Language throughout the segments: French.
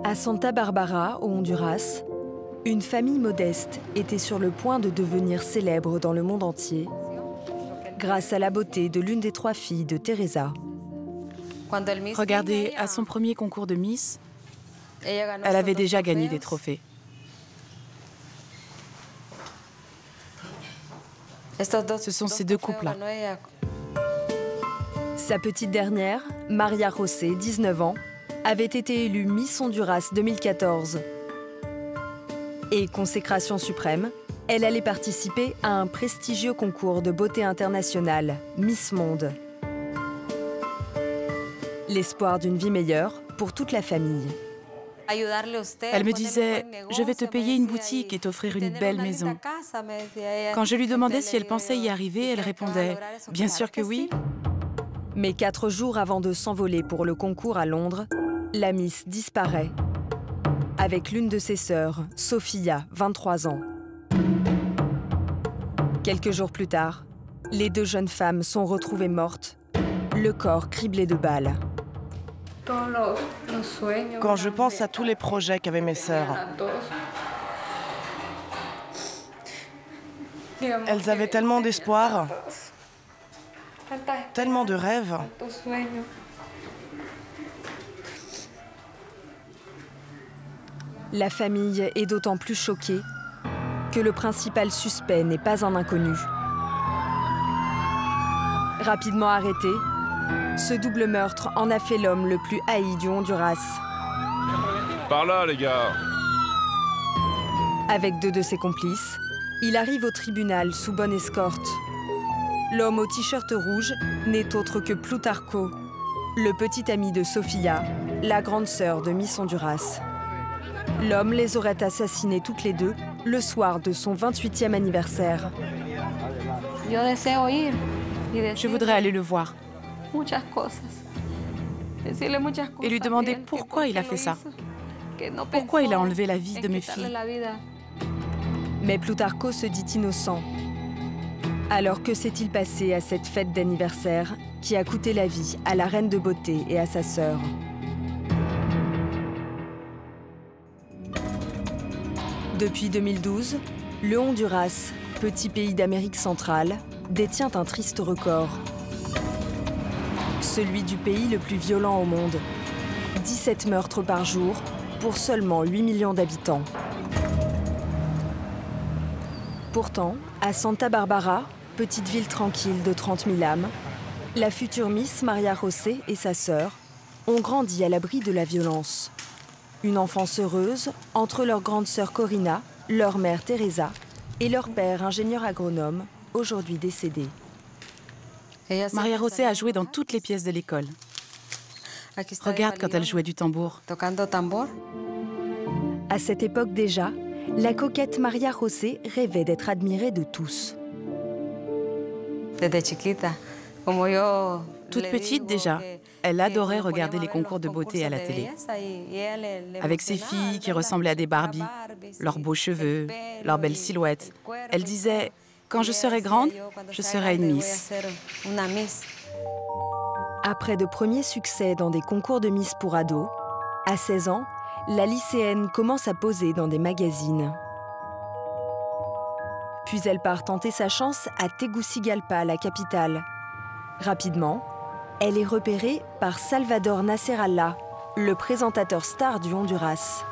À Santa Barbara, au Honduras, une famille modeste était sur le point de devenir célèbre dans le monde entier grâce à la beauté de l'une des 3 filles de Teresa. Regardez, à son premier concours de Miss, elle avait déjà gagné des trophées. Ce sont ces 2 couples-là. Sa petite dernière, Maria José, 19 ans, avait été élue Miss Honduras 2014. Et consécration suprême, elle allait participer à un prestigieux concours de beauté internationale, Miss Monde. L'espoir d'une vie meilleure pour toute la famille. Elle me disait « Je vais te payer une boutique et t'offrir une belle maison ». Quand je lui demandais si elle pensait y arriver, elle répondait « Bien sûr que oui ». Mais 4 jours avant de s'envoler pour le concours à Londres, la Miss disparaît, avec l'une de ses sœurs, Sofia, 23 ans. Quelques jours plus tard, les 2 jeunes femmes sont retrouvées mortes, le corps criblé de balles. Quand je pense à tous les projets qu'avaient mes sœurs, elles avaient tellement d'espoir, tellement de rêves. La famille est d'autant plus choquée que le principal suspect n'est pas un inconnu. Rapidement arrêté, ce double meurtre en a fait l'homme le plus haï du Honduras. Par là, les gars! Avec 2 de ses complices, il arrive au tribunal sous bonne escorte. L'homme au t-shirt rouge n'est autre que Plutarco, le petit ami de Sofia, la grande sœur de Miss Honduras. L'homme les aurait assassinées toutes les 2 le soir de son 28e anniversaire. Je voudrais aller le voir et lui demander pourquoi il a fait ça. Pourquoi il a enlevé la vie de mes filles. Mais Plutarco se dit innocent. Alors que s'est-il passé à cette fête d'anniversaire qui a coûté la vie à la reine de beauté et à sa sœur? Depuis 2012, le Honduras, petit pays d'Amérique centrale, détient un triste record. Celui du pays le plus violent au monde. 17 meurtres par jour pour seulement 8 millions d'habitants. Pourtant, à Santa Barbara, petite ville tranquille de 30 000 âmes, la future Miss Maria José et sa sœur ont grandi à l'abri de la violence. Une enfance heureuse entre leur grande sœur Corina, leur mère Teresa et leur père ingénieur agronome, aujourd'hui décédé. Maria José a joué dans toutes les pièces de l'école. Regarde quand elle jouait du tambour. À cette époque déjà, la coquette Maria José rêvait d'être admirée de tous. Toute petite déjà, elle adorait regarder les concours de beauté à la télé. Avec ses filles qui ressemblaient à des Barbies, leurs beaux cheveux, leurs belles silhouettes, elle disait « Quand je serai grande, je serai une Miss ». Après de premiers succès dans des concours de Miss pour ados, à 16 ans, la lycéenne commence à poser dans des magazines. Puis elle part tenter sa chance à Tegucigalpa, la capitale. Rapidement, elle est repérée par Salvador Nasrallah, le présentateur star du Honduras.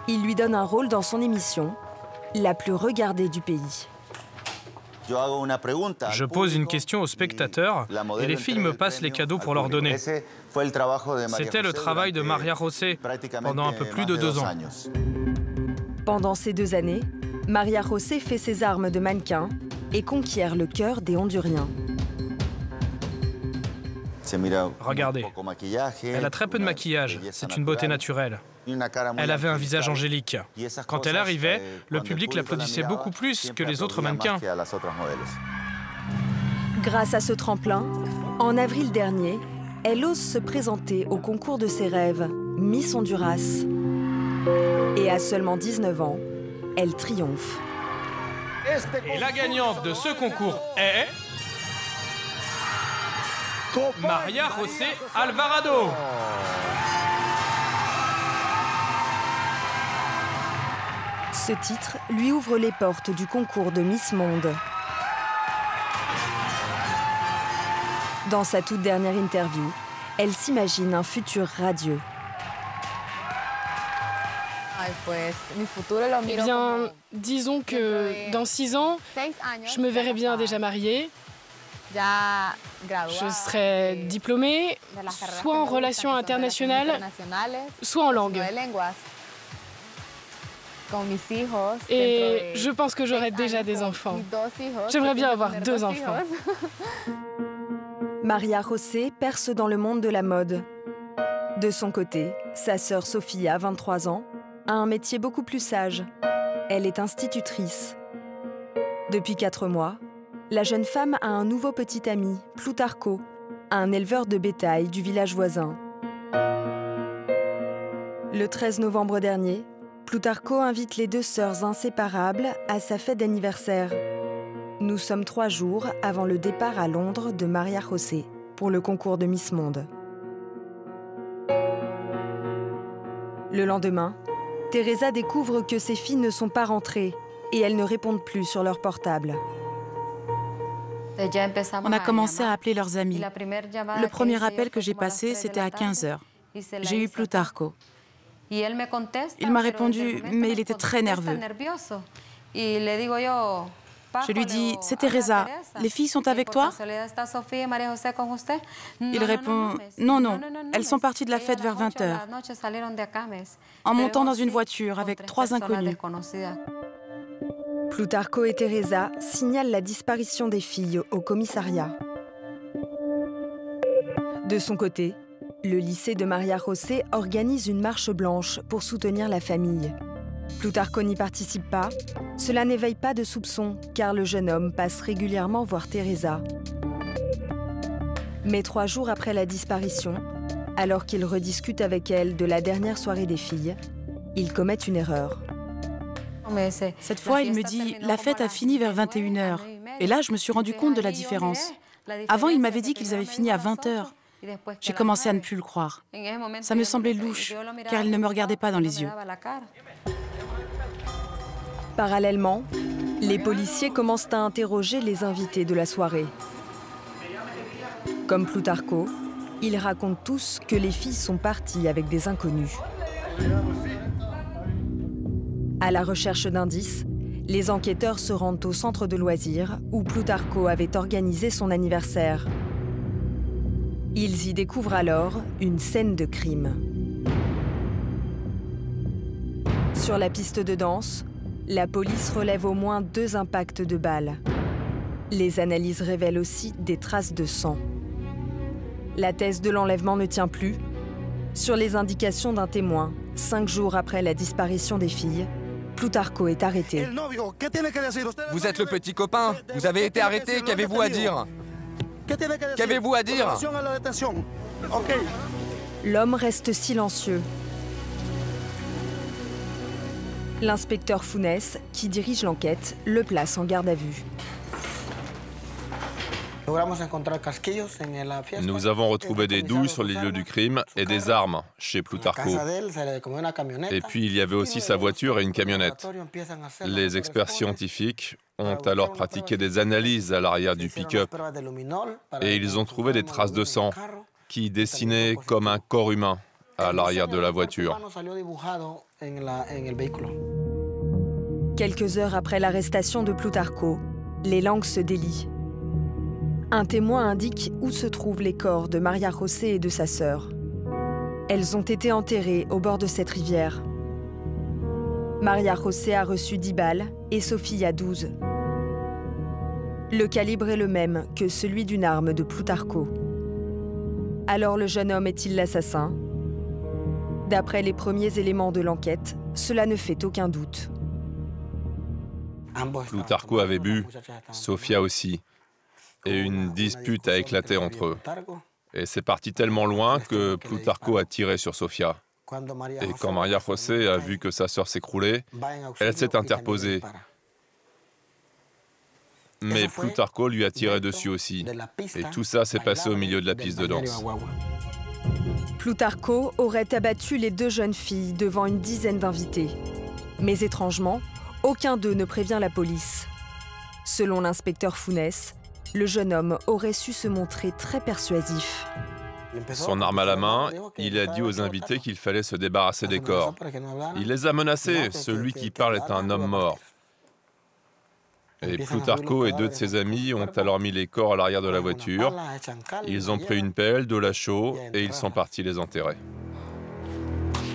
Il lui donne un rôle dans son émission, la plus regardée du pays. Je pose une question aux spectateurs et les filles me passent les cadeaux pour leur donner. C'était le travail de Maria José pendant un peu plus de 2 ans. Pendant ces 2 années, Maria José fait ses armes de mannequin et conquiert le cœur des Honduriens. Regardez, elle a très peu de maquillage, c'est une beauté naturelle. Elle avait un visage angélique. Quand elle arrivait, le public l'applaudissait beaucoup plus que les autres mannequins. Grâce à ce tremplin, en avril dernier, elle ose se présenter au concours de ses rêves, Miss Honduras. Et à seulement 19 ans, elle triomphe. Et la gagnante de ce concours est... Maria José Alvarado. Ce titre lui ouvre les portes du concours de Miss Monde. Dans sa toute dernière interview, elle s'imagine un futur radieux. Eh bien, disons que dans 6 ans, je me verrai bien déjà mariée. Je serai diplômée, soit en relations internationales, soit en langue. Et je pense que j'aurai déjà des enfants. J'aimerais bien avoir 2 enfants. María José perce dans le monde de la mode. De son côté, sa sœur Sofia, 23 ans, a un métier beaucoup plus sage. Elle est institutrice. Depuis 4 mois, la jeune femme a un nouveau petit ami, Plutarco, un éleveur de bétail du village voisin. Le 13 novembre dernier, Plutarco invite les 2 sœurs inséparables à sa fête d'anniversaire. Nous sommes 3 jours avant le départ à Londres de María José pour le concours de Miss Monde. Le lendemain, Teresa découvre que ses filles ne sont pas rentrées et elles ne répondent plus sur leur portable. On a commencé à appeler leurs amis. Le premier appel que j'ai passé, c'était à 15 h. J'ai eu Plutarco. Il m'a répondu, mais il était très nerveux. Je lui dis, c'est Teresa, les filles sont avec toi? Il répond, non, non, elles sont parties de la fête vers 20 h, en montant dans une voiture avec 3 inconnus. Plutarco et Teresa signalent la disparition des filles au commissariat. De son côté, le lycée de María José organise une marche blanche pour soutenir la famille. Plutarco n'y participe pas. Cela n'éveille pas de soupçons, car le jeune homme passe régulièrement voir Teresa. Mais 3 jours après la disparition, alors qu'il rediscute avec elle de la dernière soirée des filles, il commet une erreur. Cette fois, il me dit, la fête a fini vers 21 h. Et là, je me suis rendu compte de la différence. Avant, il m'avait dit qu'ils avaient fini à 20 h. J'ai commencé à ne plus le croire. Ça me semblait louche, car il ne me regardait pas dans les yeux. Parallèlement, les policiers commencent à interroger les invités de la soirée. Comme Plutarco, ils racontent tous que les filles sont parties avec des inconnus. À la recherche d'indices, les enquêteurs se rendent au centre de loisirs où Plutarco avait organisé son anniversaire. Ils y découvrent alors une scène de crime. Sur la piste de danse, la police relève au moins 2 impacts de balles. Les analyses révèlent aussi des traces de sang. La thèse de l'enlèvement ne tient plus. Sur les indications d'un témoin, 5 jours après la disparition des filles, Plutarco est arrêté. Vous êtes le petit copain. Vous avez été arrêté. Qu'avez-vous à dire? Qu'avez-vous à dire? L'homme reste silencieux. L'inspecteur Funes, qui dirige l'enquête, le place en garde à vue. Nous avons retrouvé des douilles sur les lieux du crime et des armes chez Plutarco. Et puis il y avait aussi sa voiture et une camionnette. Les experts scientifiques ont alors pratiqué des analyses à l'arrière du pick-up et ils ont trouvé des traces de sang qui dessinaient comme un corps humain à l'arrière de la voiture. Quelques heures après l'arrestation de Plutarco, les langues se délient. Un témoin indique où se trouvent les corps de María José et de sa sœur. Elles ont été enterrées au bord de cette rivière. María José a reçu 10 balles et Sofia 12. Le calibre est le même que celui d'une arme de Plutarco. Alors le jeune homme est-il l'assassin? D'après les premiers éléments de l'enquête, cela ne fait aucun doute. Plutarco avait bu, Sofia aussi, et une dispute a éclaté entre eux. Et c'est parti tellement loin que Plutarco a tiré sur Sofia. Et quand María José a vu que sa sœur s'écroulait, elle s'est interposée. Mais Plutarco lui a tiré dessus aussi. Et tout ça s'est passé au milieu de la piste de danse. Plutarco aurait abattu les 2 jeunes filles devant une dizaine d'invités. Mais étrangement, Aucun d'eux ne prévient la police. Selon l'inspecteur Funes, le jeune homme aurait su se montrer très persuasif. Son arme à la main, il a dit aux invités qu'il fallait se débarrasser des corps. Il les a menacés, celui qui parle est un homme mort. Et Plutarco et 2 de ses amis ont alors mis les corps à l'arrière de la voiture. Ils ont pris une pelle, de la chaux et ils sont partis les enterrer.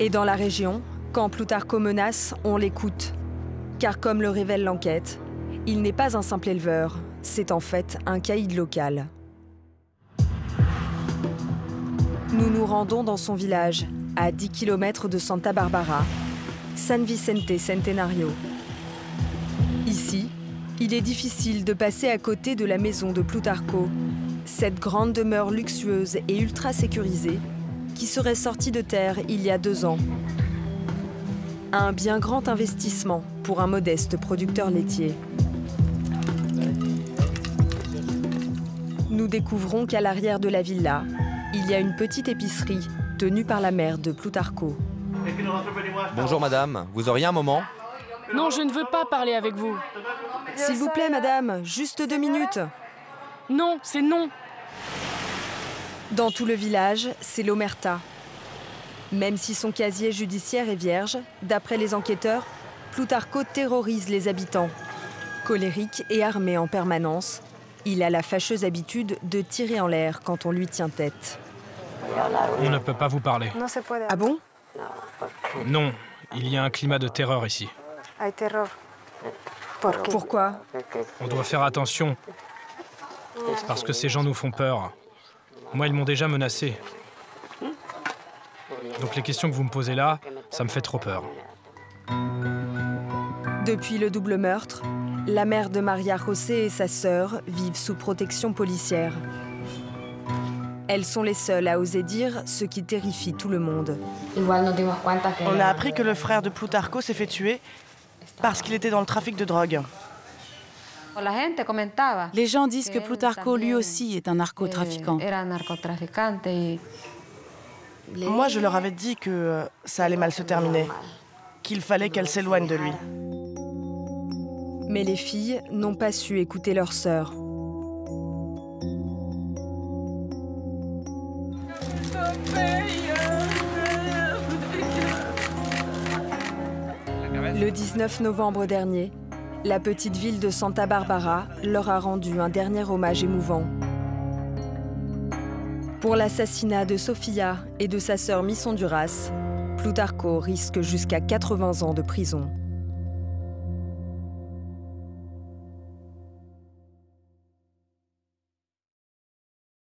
Et dans la région, quand Plutarco menace, on l'écoute. Car comme le révèle l'enquête, il n'est pas un simple éleveur, c'est en fait un caïd local. Nous nous rendons dans son village, à 10 km de Santa Barbara, San Vicente Centenario. Ici, il est difficile de passer à côté de la maison de Plutarco, cette grande demeure luxueuse et ultra sécurisée qui serait sortie de terre il y a 2 ans. Un bien grand investissement pour un modeste producteur laitier. Nous découvrons qu'à l'arrière de la villa, il y a une petite épicerie tenue par la mère de Plutarco. Bonjour madame, vous auriez un moment? Non, je ne veux pas parler avec vous. S'il vous plaît, madame, juste 2 minutes. Non, c'est non. Dans tout le village, c'est l'omerta. Même si son casier judiciaire est vierge, d'après les enquêteurs, Plutarco terrorise les habitants. Colérique et armé en permanence, il a la fâcheuse habitude de tirer en l'air quand on lui tient tête. On ne peut pas vous parler. Ah bon? Non, il y a un climat de terreur ici. Pourquoi? On doit faire attention, parce que ces gens nous font peur. Moi, ils m'ont déjà menacé. Donc les questions que vous me posez là, ça me fait trop peur. Depuis le double meurtre, la mère de Maria José et sa sœur vivent sous protection policière. Elles sont les seules à oser dire ce qui terrifie tout le monde. On a appris que le frère de Plutarco s'est fait tuer parce qu'il était dans le trafic de drogue. Les gens disent que Plutarco, lui aussi, est un narcotrafiquant. Moi, je leur avais dit que ça allait mal se terminer, qu'il fallait qu'elles s'éloignent de lui. Mais les filles n'ont pas su écouter leur sœur. Le 19 novembre dernier, la petite ville de Santa Barbara leur a rendu un dernier hommage émouvant. Pour l'assassinat de Sofia et de sa sœur Miss Honduras, Plutarco risque jusqu'à 80 ans de prison.